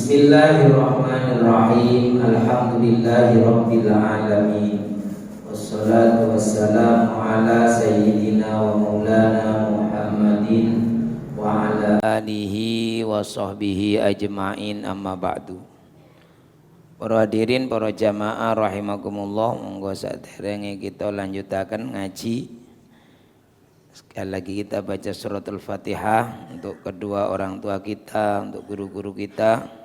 Bismillahirrahmanirrahim. Alhamdulillahirabbil alamin. Wassalatu wassalamu ala sayyidina wa maulana Muhammadin wa ala alihi wa sahbihi ajma'in, amma ba'du. Para hadirin, para jamaah rahimakumullah, monggo saderenge kita lanjutaken ngaji. Sekali lagi kita baca suratul Fatihah untuk kedua orang tua kita, untuk guru-guru kita.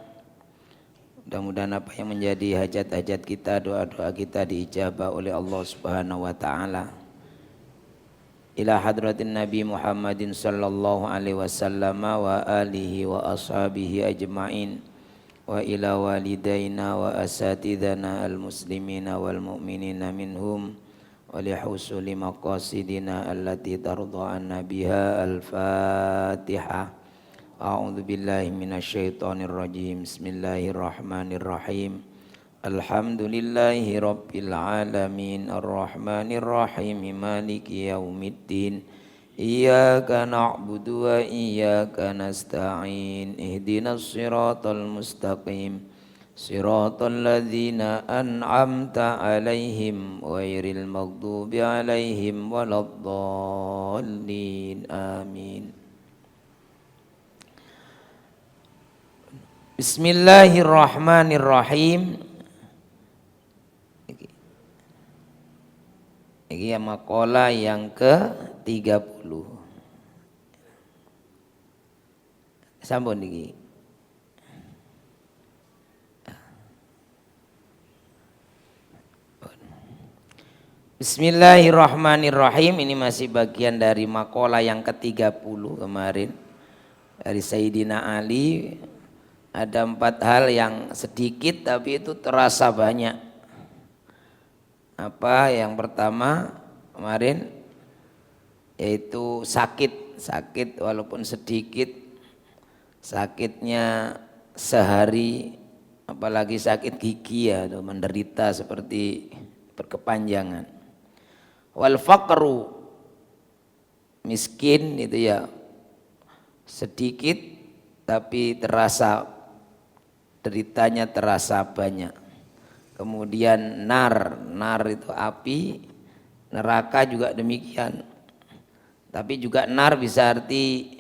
Mudah-mudahan apa yang menjadi hajat-hajat kita, doa-doa kita diijabah oleh Allah Subhanahu wa taala. Ila hadratin Nabi Muhammadin sallallahu alaihi wasallam wa alihi wa ashabihi ajma'in, wa ila walidaina wa asatidana al-muslimina wal mu'minina minhum wa lihusuli maqasidina allati tardha anna biha. Al-Fatihah. A'udzu billahi minasyaitonir rajim. Bismillahirrahmanirrahim. Alhamdulillahi rabbil alamin, arrahmanir rahim, maliki yaumiddin. Iyyaka na'budu wa iyyaka nasta'in. Ihdinas siratal mustaqim, siratal ladzina an'amta 'alaihim ghairil maghdubi 'alaihim waladdallin. Amin. Bismillahirrahmanirrahim. Ini maqalah yang ke-30. Sampun iki. Bismillahirrahmanirrahim. Ini masih bagian dari maqalah yang ke-30 kemarin dari Sayyidina Ali. Ada 4 hal yang sedikit tapi itu terasa banyak. Apa yang pertama kemarin? Yaitu sakit walaupun sedikit, sakitnya sehari, apalagi sakit gigi ya, menderita seperti berkepanjangan. Wal faqru, miskin itu ya sedikit tapi terasa deritanya terasa banyak. Kemudian nar itu api, neraka juga demikian. Tapi juga nar bisa arti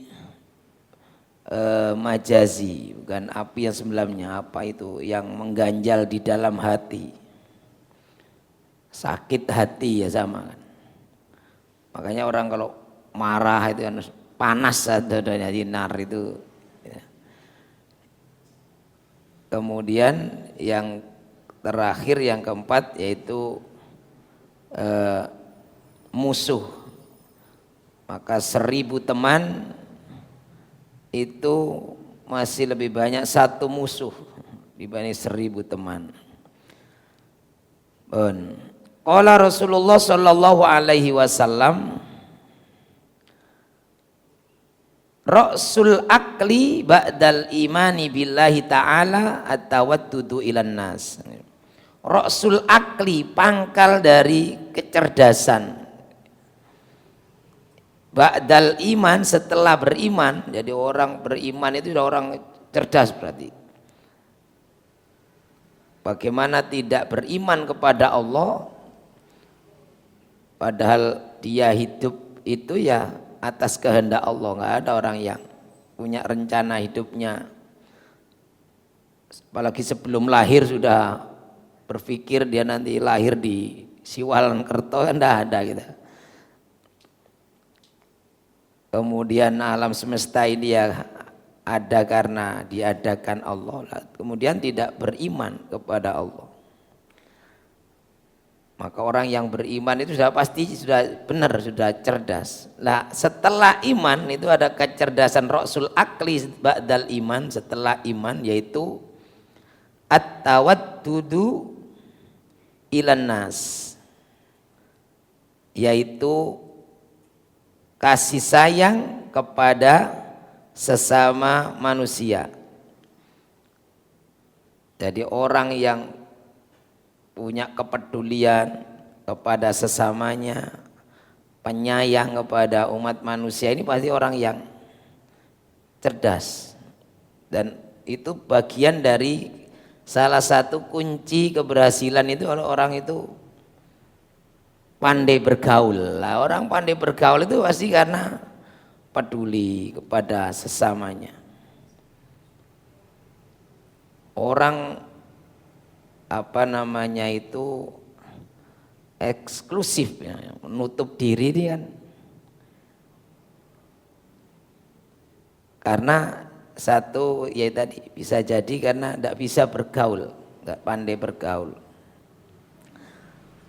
majazi, bukan api yang sebelumnya. Apa itu? Yang mengganjal di dalam hati. Sakit hati ya sama kan. Makanya orang kalau marah itu kan panas adanya di nar itu. Kemudian yang terakhir, yang keempat, yaitu musuh. Maka 1000 teman itu masih lebih banyak satu musuh dibanding 1000 teman. Qala Rasulullah sallallahu alaihi wasallam, Ra'sul akli ba'dal imani billahi ta'ala at-tawaddudu ilan nas. Ra'sul akli, pangkal dari kecerdasan. Ba'dal iman, setelah beriman. Jadi orang beriman itu sudah orang cerdas berarti. Bagaimana tidak beriman kepada Allah padahal dia hidup itu ya atas kehendak Allah. Nggak ada orang yang punya rencana hidupnya apalagi sebelum lahir sudah berpikir dia nanti lahir di Siwalan-Kerto, enggak ada gitu. Kemudian alam semesta ini ya ada karena diadakan Allah. Kemudian tidak beriman kepada Allah. Maka orang yang beriman itu sudah pasti sudah benar, sudah cerdas. Nah, setelah iman itu ada kecerdasan Ra'sul akli ba'dal iman, setelah iman, yaitu at-tawaddudu ilan nas, yaitu kasih sayang kepada sesama manusia. Jadi orang yang punya kepedulian kepada sesamanya, penyayang kepada umat manusia, ini pasti orang yang cerdas dan itu bagian dari salah satu kunci keberhasilan itu kalau orang itu pandai bergaul. Lah orang pandai bergaul itu pasti karena peduli kepada sesamanya. Orang itu eksklusif ya, menutup diri dia kan. Karena satu ya tadi bisa jadi karena tidak bisa bergaul, nggak pandai bergaul.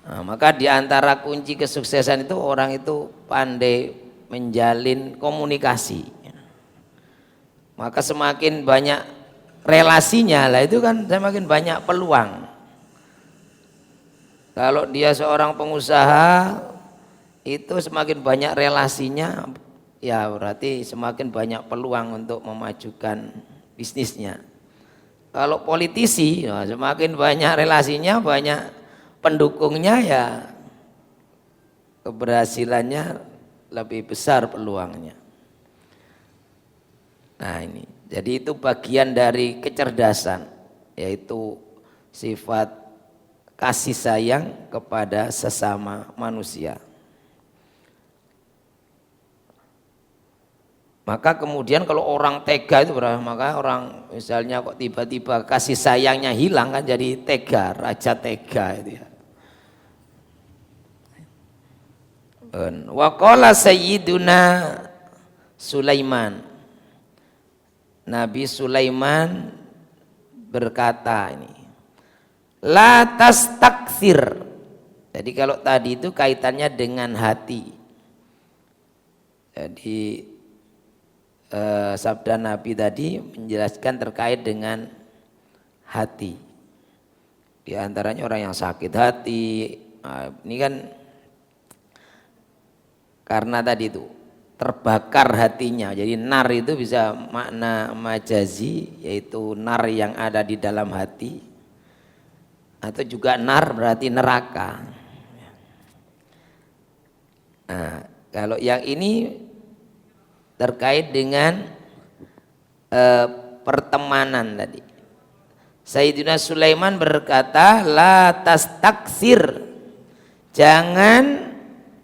Nah, maka di antara kunci kesuksesan itu orang itu pandai menjalin komunikasi. Maka semakin banyak relasinya lah itu kan semakin banyak peluang. Kalau dia seorang pengusaha itu semakin banyak relasinya, ya berarti semakin banyak peluang untuk memajukan bisnisnya. Kalau politisi, ya semakin banyak relasinya, banyak pendukungnya, ya keberhasilannya lebih besar peluangnya. Nah ini, jadi itu bagian dari kecerdasan, yaitu sifat kasih sayang kepada sesama manusia. Maka kemudian kalau orang tega itu berapa? Maka orang misalnya kok tiba-tiba kasih sayangnya hilang kan jadi tega, raja tega itu ya. Wa qala sayyiduna Sulaiman. Nabi Sulaiman berkata ini, la tastakthir. Jadi kalau tadi itu kaitannya dengan hati. Jadi sabda Nabi tadi menjelaskan terkait dengan hati. Di antaranya orang yang sakit hati. Nah, ini kan karena tadi itu terbakar hatinya. Jadi nar itu bisa makna majazi, yaitu nar yang ada di dalam hati. Atau juga nar berarti neraka. Nah, kalau yang ini terkait dengan pertemanan tadi. Sayyidina Sulaiman berkata, la tastakthir, jangan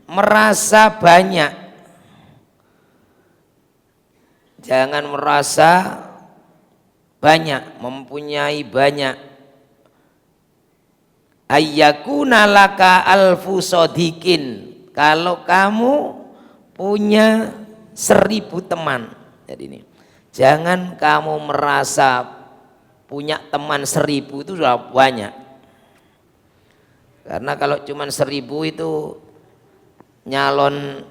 merasa banyak, jangan merasa banyak, mempunyai banyak. Ayyakuna laka alfu sodikin, kalau kamu punya 1000 teman. Jadi ini, jangan kamu merasa punya teman 1000 itu sudah banyak. Karena kalau cuma 1000 itu nyalon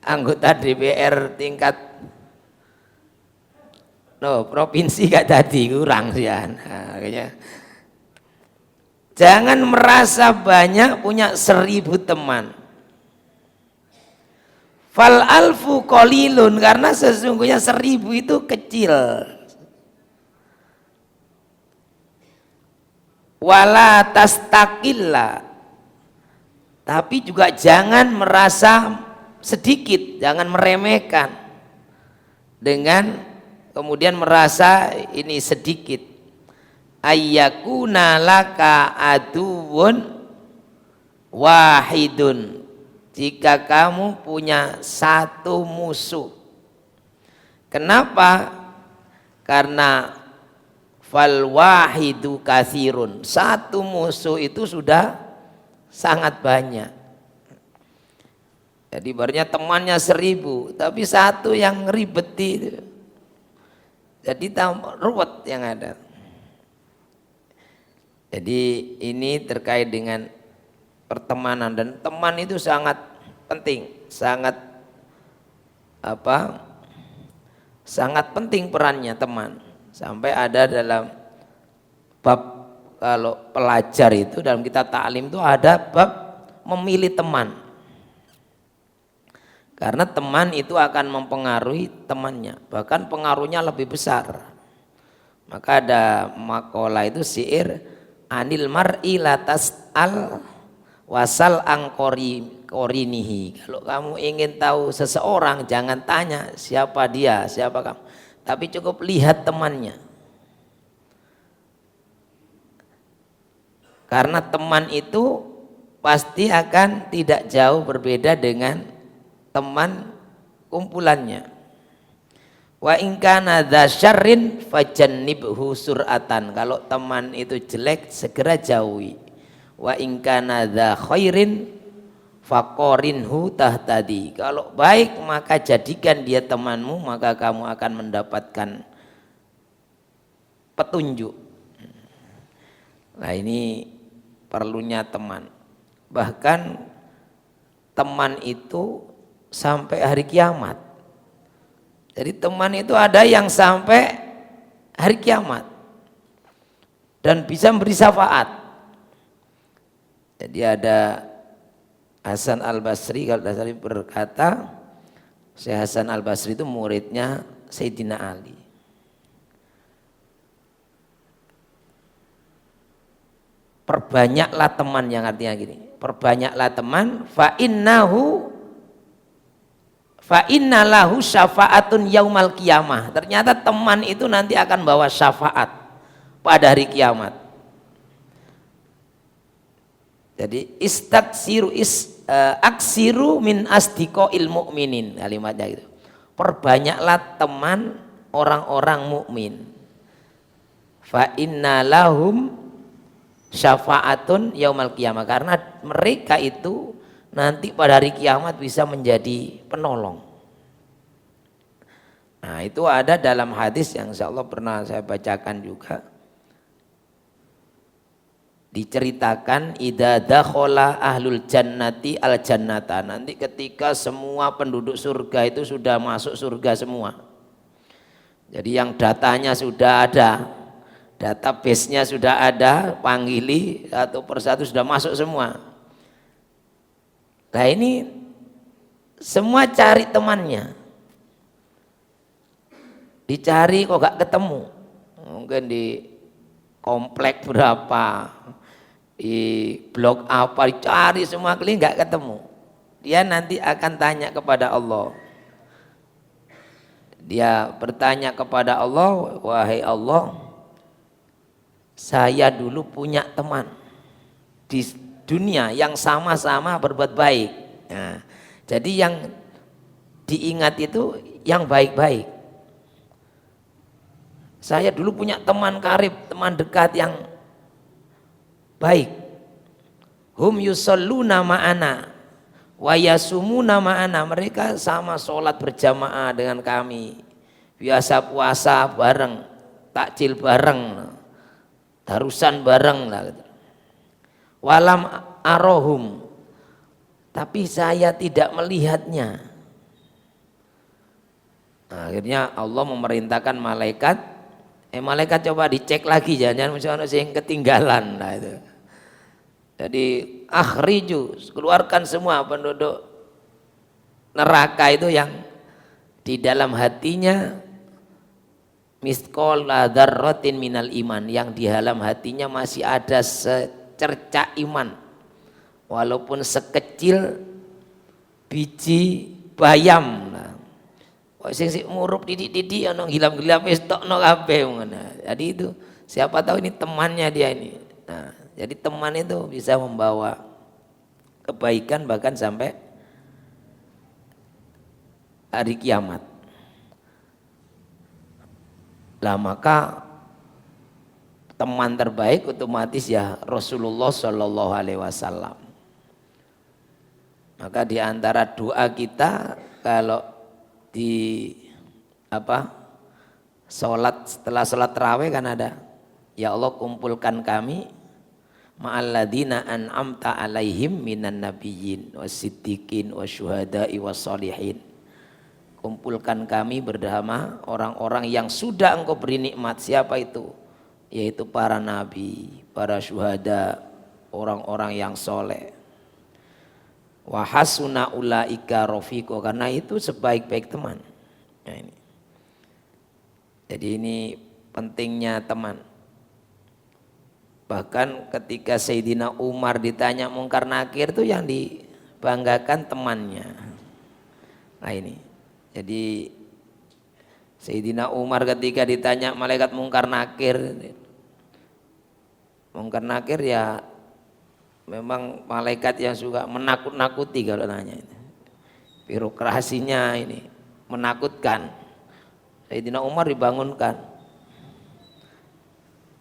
anggota DPR tingkat provinsi gak tadi, kurang sih ya. Nah, jangan merasa banyak punya 1000 teman. Fal alfu qalilun, karena sesungguhnya 1000 itu kecil. Wala tastakilla, tapi juga jangan merasa sedikit, jangan meremehkan dengan kemudian merasa ini sedikit. Ayyakuna laka aduwun wahidun, jika kamu punya 1 musuh. Kenapa? Karena fal wahidu katsirun, 1 musuh itu sudah sangat banyak. Jadi barunya temannya 1000, tapi 1 yang ribeti itu. Jadi ruwet yang ada. Jadi ini terkait dengan pertemanan, dan teman itu sangat penting, sangat sangat penting perannya teman. Sampai ada dalam bab, kalau pelajar itu dalam kitab taklim itu ada bab memilih teman. Karena teman itu akan mempengaruhi temannya, bahkan pengaruhnya lebih besar. Maka ada makalah itu syair, anil mar'i la tas'al wasal angkori korinihi. Kalau kamu ingin tahu seseorang, jangan tanya siapa dia, siapa kamu, tapi cukup lihat temannya. Karena teman itu pasti akan tidak jauh berbeda dengan teman kumpulannya. Wa in kana dza syarrin fajannibhu sur'atan. Kalau teman itu jelek segera jauhi. Wa in kana dza khairin faqarinhu tahtadi. Kalau baik maka jadikan dia temanmu, maka kamu akan mendapatkan petunjuk. Nah, ini perlunya teman. Bahkan teman itu sampai hari kiamat. Jadi teman itu ada yang sampai hari kiamat dan bisa memberi syafaat. Jadi ada Hasan Al-Basri, kalau tidak salah berkata, Syekh Hasan Al-Basri itu muridnya Sayyidina Ali. Perbanyaklah teman, yang artinya gini, perbanyaklah teman, fa innalahu syafaatun yaumal qiyamah. Ternyata teman itu nanti akan bawa syafaat pada hari kiamat. Jadi aksiru min asdiqoil mu'minin, kalimatnya itu. Perbanyaklah teman orang-orang mukmin. Fa inna lahum syafaatun yaumal qiyamah, karena mereka itu nanti pada hari kiamat bisa menjadi penolong. Nah, itu ada dalam hadis yang insyaallah pernah saya bacakan juga. Diceritakan idza dakhala ahlul jannati al jannata, nanti ketika semua penduduk surga itu sudah masuk surga semua. Jadi yang datanya sudah ada, database-nya sudah ada, panggili satu persatu sudah masuk semua. Nah, ini semua cari temannya, dicari kok gak ketemu. Mungkin di komplek berapa, di blok apa, dicari semua kali gak ketemu. Dia nanti akan tanya kepada Allah. Dia bertanya kepada Allah, wahai Allah, saya dulu punya teman di dunia yang sama-sama berbuat baik. Nah, jadi yang diingat itu yang baik-baik. Saya dulu punya teman karib, teman dekat yang baik. Hum yusalluna ma'ana wa yasumuna ma'ana. Mereka sama sholat berjamaah dengan kami. Biasa puasa bareng, takjil bareng, darusan bareng lah gitu. Walam arohum, tapi saya tidak melihatnya. Nah, akhirnya Allah memerintahkan malaikat, malaikat coba dicek lagi, jangan misalnya yang ketinggalan. Nah, itu. Jadi akhriju, keluarkan semua penduduk neraka itu yang di dalam hatinya misqal dzarratin minal iman, yang di dalam hatinya masih ada secercah iman, walaupun sekecil biji bayam. Nah, kok sing murup didik-didik ana hilam-hilam wis tokno kabeh ngono. Jadi itu siapa tahu ini temannya dia ini. Nah, jadi teman itu bisa membawa kebaikan bahkan sampai hari kiamat. Lah maka teman terbaik otomatis ya Rasulullah Shallallahu Alaihi Wasallam. Maka di antara doa kita kalau di setelah sholat tarawih kan ada, ya Allah kumpulkan kami ma'alladina an'amta alaihim minan nabiyyin wasiddiqin wasyuhada'i wassolihin. Kumpulkan kami bersama orang-orang yang sudah engkau beri nikmat. Siapa itu? Yaitu para nabi, para syuhada, orang-orang yang soleh. Wa hasuna ulaika rafiqo, karena itu sebaik-baik teman. Nah, ini. Jadi ini pentingnya teman. Bahkan ketika Sayyidina Umar ditanya mungkar nakir itu yang dibanggakan temannya. Nah ini. Jadi Sayyidina Umar ketika ditanya malaikat mungkar nakir ya memang malaikat yang suka menakut-nakuti kalau nanya itu. Birokrasinya ini menakutkan. Sayyidina Umar dibangunkan,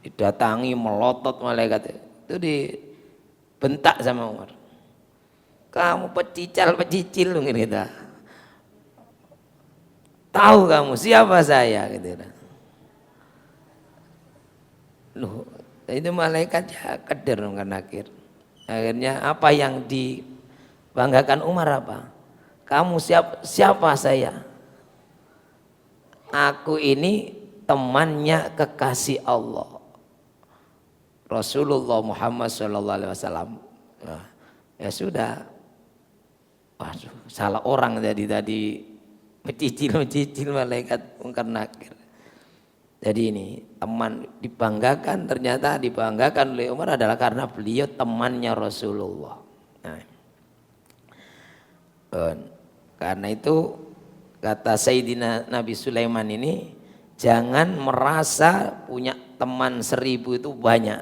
didatangi melotot malaikat itu, dibentak sama Umar. Kamu pecicil gitu. Tahu kamu siapa saya gitu. Loh, itu malaikat ya keder kan akhir. Akhirnya apa yang dibanggakan Umar apa? Kamu siapa saya? Aku ini temannya kekasih Allah, Rasulullah Muhammad SAW. Ya sudah, waduh, salah orang tadi mencicil malaikat Munkar Nakir. Jadi ini teman dibanggakan, ternyata dibanggakan oleh Umar adalah karena beliau temannya Rasulullah. Nah, karena itu kata Sayyidina Nabi Sulaiman ini, jangan merasa punya teman 1000 itu banyak.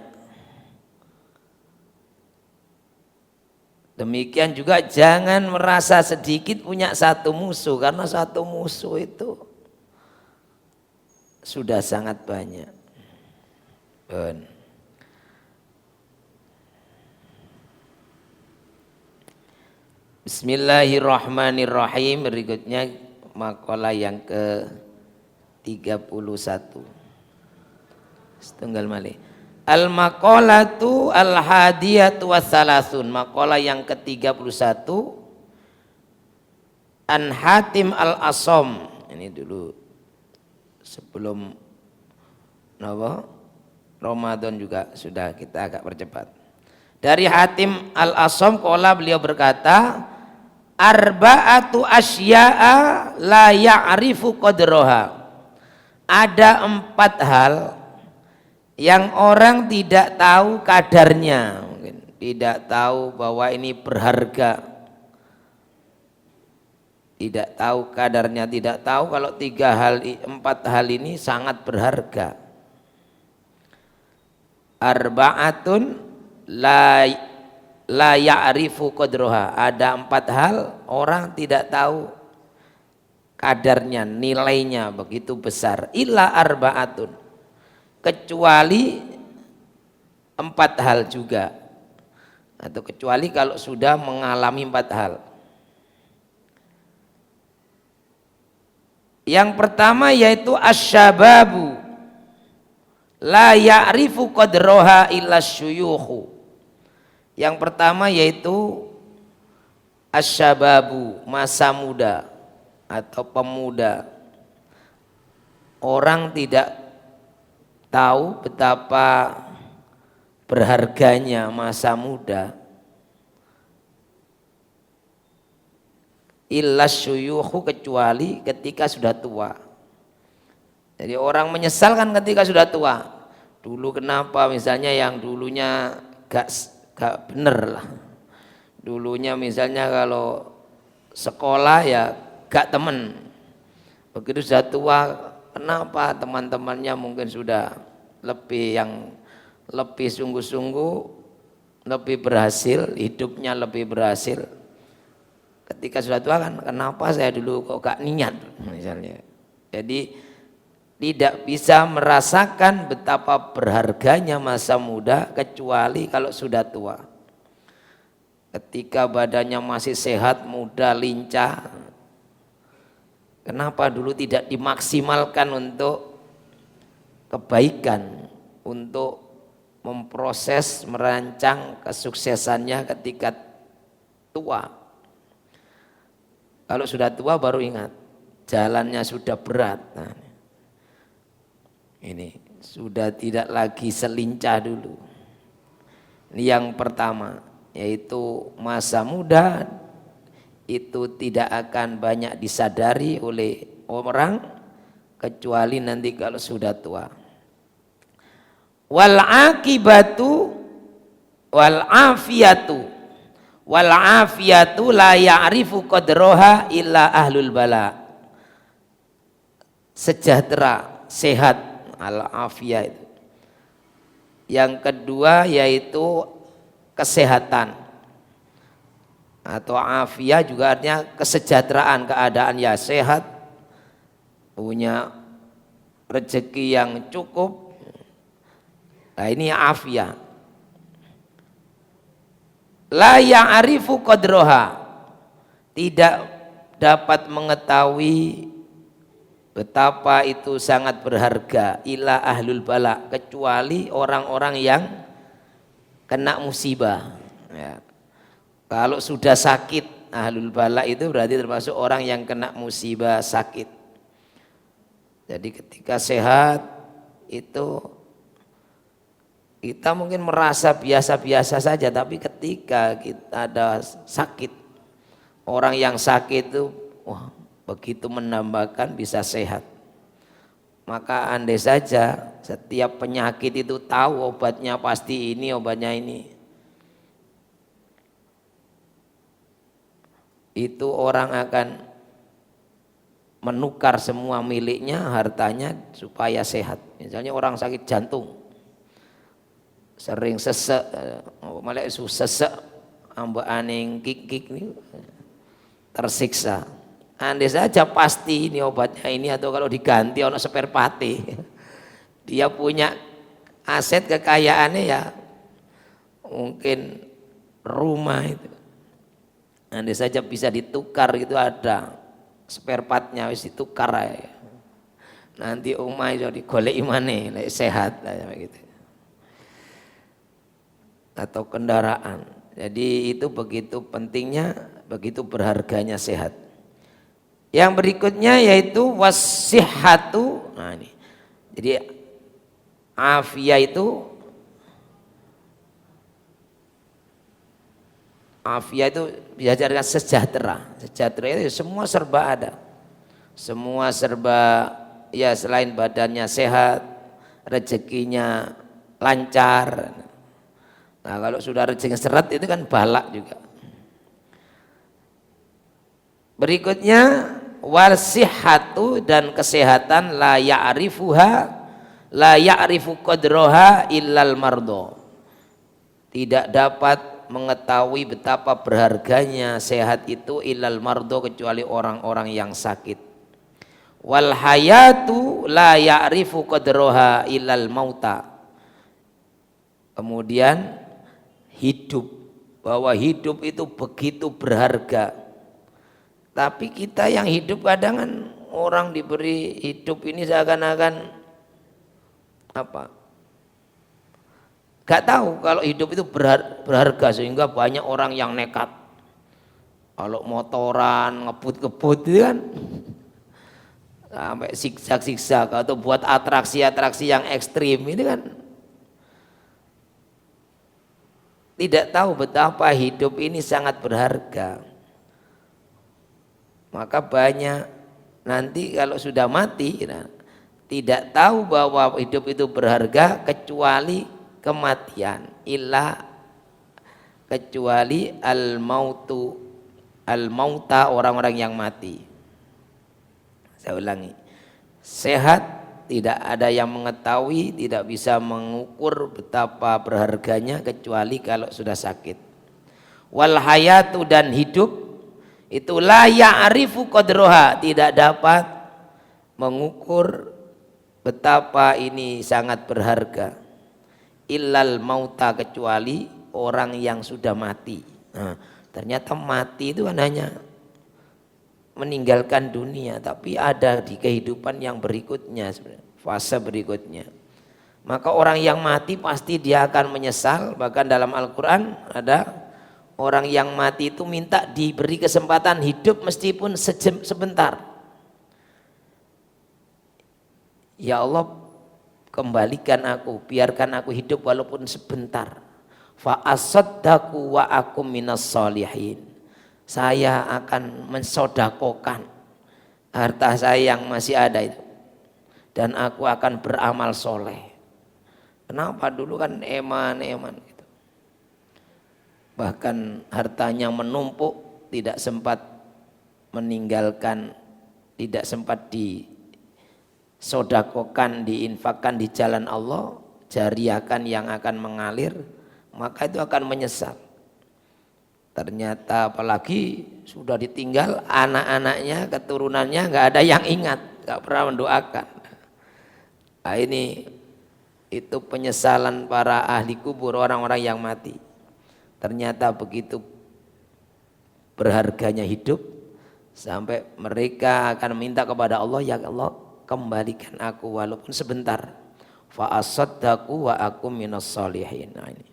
Demikian juga jangan merasa sedikit punya satu musuh, karena satu musuh itu sudah sangat banyak. Bismillahirrahmanirrahim. Berikutnya makalah yang ke-31. Setunggal malih. Al-maqalatu al-hadiyatu wassalasun. Makalah yang ke-31 An Hatim al-Asom. Ini dulu sebelum Ramadan juga sudah kita agak percepat. Dari Hatim al-Asom qala, beliau berkata, arba'atu asya'a la ya'rifu qadraha. Ada 4 hal yang orang tidak tahu kadarnya, mungkin tidak tahu bahwa ini berharga, tidak tahu kadarnya, tidak tahu kalau 4 hal ini sangat berharga. Arba'atun la ya'rifu qadraha. Ada 4 hal orang tidak tahu kadarnya, nilainya begitu besar. Illa arba'atun, kecuali 4 hal juga, atau kecuali kalau sudah mengalami 4 hal. Yang pertama yaitu asyababu la ya'rifu qadraha illa syuyukhu. Yang pertama yaitu asyababu, masa muda atau pemuda. Orang tidak tahu betapa berharganya masa muda. Illa syuyukhu, kecuali ketika sudah tua. Jadi orang menyesalkan ketika sudah tua. Dulu kenapa misalnya yang dulunya gak bener lah. Dulunya misalnya kalau sekolah ya gak temen. Begitu sudah tua, kenapa teman-temannya mungkin sudah lebih sungguh-sungguh, lebih berhasil, hidupnya lebih berhasil. Ketika sudah tua kan, kenapa saya dulu kok gak niat misalnya. Jadi tidak bisa merasakan betapa berharganya masa muda kecuali kalau sudah tua. Ketika badannya masih sehat, muda, lincah, kenapa dulu tidak dimaksimalkan untuk kebaikan, untuk memproses, merancang kesuksesannya ketika tua. Kalau sudah tua baru ingat, jalannya sudah berat. Nah, ini sudah tidak lagi selincah dulu. Ini yang pertama, yaitu masa muda itu tidak akan banyak disadari oleh orang kecuali nanti kalau sudah tua. Wal akibatu wal afiyatu la ya'rifu qadraha illa ahlul bala. Sejahtera, sehat, al afiyah itu. Yang kedua yaitu kesehatan, atau afiyah juga artinya kesejahteraan, keadaan ya sehat, punya rezeki yang cukup. Nah ini afiyah. La ya'rifu qadroha, tidak dapat mengetahui betapa itu sangat berharga, ila ahlul bala, kecuali orang-orang yang kena musibah. Ya. Kalau sudah sakit, ahlul bala itu berarti termasuk orang yang kena musibah sakit. Jadi ketika sehat itu kita mungkin merasa biasa-biasa saja, tapi ketika kita ada sakit, orang yang sakit itu wah, begitu menambahkan bisa sehat. Maka andai saja setiap penyakit itu tahu obatnya pasti ini, obatnya ini, itu orang akan menukar semua miliknya, hartanya supaya sehat. Misalnya orang sakit jantung, sering sesek, malah sesek, ambek aning kik ini tersiksa. Andai saja pasti ini obatnya ini, atau kalau diganti ono spare part, dia punya aset kekayaannya ya mungkin rumah itu. Andai saja bisa ditukar, itu ada spare partnya wis ditukar ya. Nanti omah iso digoleki maneh nek sehat gitu. Atau kendaraan. Jadi itu begitu pentingnya, begitu berharganya sehat. Yang berikutnya yaitu wasihhatu. Nah ini. Jadi afiyah itu bisa dijadikan sejahtera. Sejahtera itu semua serba ada. Semua serba ya, selain badannya sehat, rezekinya lancar. Nah kalau sudah rezeki seret itu kan balak juga. Berikutnya wasihhatu, dan kesehatan, la ya'rifu qadroha illal mardo, tidak dapat mengetahui betapa berharganya sehat itu illal mardo, kecuali orang-orang yang sakit. Wal hayatu la ya'rifu qadroha illal mauta, kemudian hidup, bahwa hidup itu begitu berharga. Tapi kita yang hidup kadang kan orang diberi hidup ini seakan-akan apa? Gak tahu kalau hidup itu berharga, sehingga banyak orang yang nekat. Kalau motoran ngebut-ngebut itu kan sampai siksa-siksa, atau buat atraksi-atraksi yang ekstrim ini kan tidak tahu betapa hidup ini sangat berharga. Maka banyak nanti kalau sudah mati tidak tahu bahwa hidup itu berharga kecuali kematian, kecuali al-mauta, orang-orang yang mati. Saya ulangi, sehat tidak ada yang mengetahui, tidak bisa mengukur betapa berharganya kecuali kalau sudah sakit. Wal hayatu, dan hidup itu la ya'rifu qadroha, tidak dapat mengukur betapa ini sangat berharga, illal mauta, kecuali orang yang sudah mati. Nah, ternyata mati itu kan hanya meninggalkan dunia, tapi ada di kehidupan yang berikutnya, fase berikutnya. Maka orang yang mati pasti dia akan menyesal. Bahkan dalam Al-Quran ada orang yang mati itu minta diberi kesempatan hidup meskipun sebentar. Ya Allah, kembalikan aku, biarkan aku hidup walaupun sebentar. Fa asaddaqu wa akum minas sholihin. Saya akan mensodakokan harta saya yang masih ada itu, dan aku akan beramal soleh. Kenapa? Dulu kan eman gitu. Bahkan hartanya menumpuk, tidak sempat meninggalkan, tidak sempat disodakokan, diinfakkan di jalan Allah, jariahkan yang akan mengalir maka itu akan menyesal. Ternyata apalagi sudah ditinggal anak-anaknya, keturunannya nggak ada yang ingat, nggak pernah mendoakan. Nah, ini itu penyesalan para ahli kubur, orang-orang yang mati. Ternyata begitu berharganya hidup sampai mereka akan minta kepada Allah, ya Allah kembalikan aku walaupun sebentar. Fa asaddaqu wa akum minas sholihin. Nah, ini.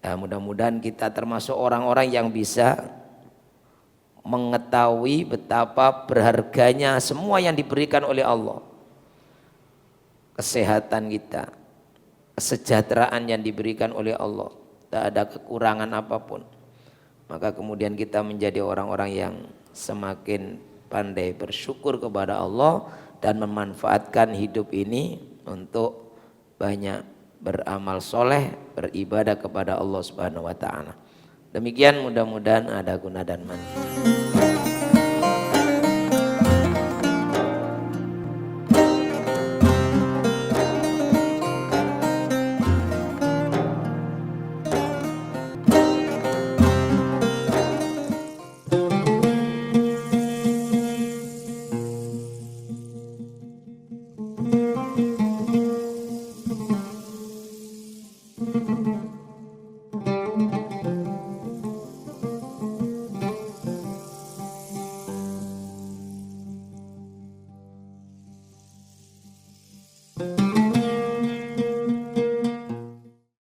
Ya, mudah-mudahan kita termasuk orang-orang yang bisa mengetahui betapa berharganya semua yang diberikan oleh Allah. Kesehatan kita, kesejahteraan yang diberikan oleh Allah, tak ada kekurangan apapun. Maka kemudian kita menjadi orang-orang yang semakin pandai bersyukur kepada Allah dan memanfaatkan hidup ini untuk banyak beramal soleh, beribadah kepada Allah Subhanahu wa ta'ala. Demikian, mudah-mudahan ada guna dan manfaat.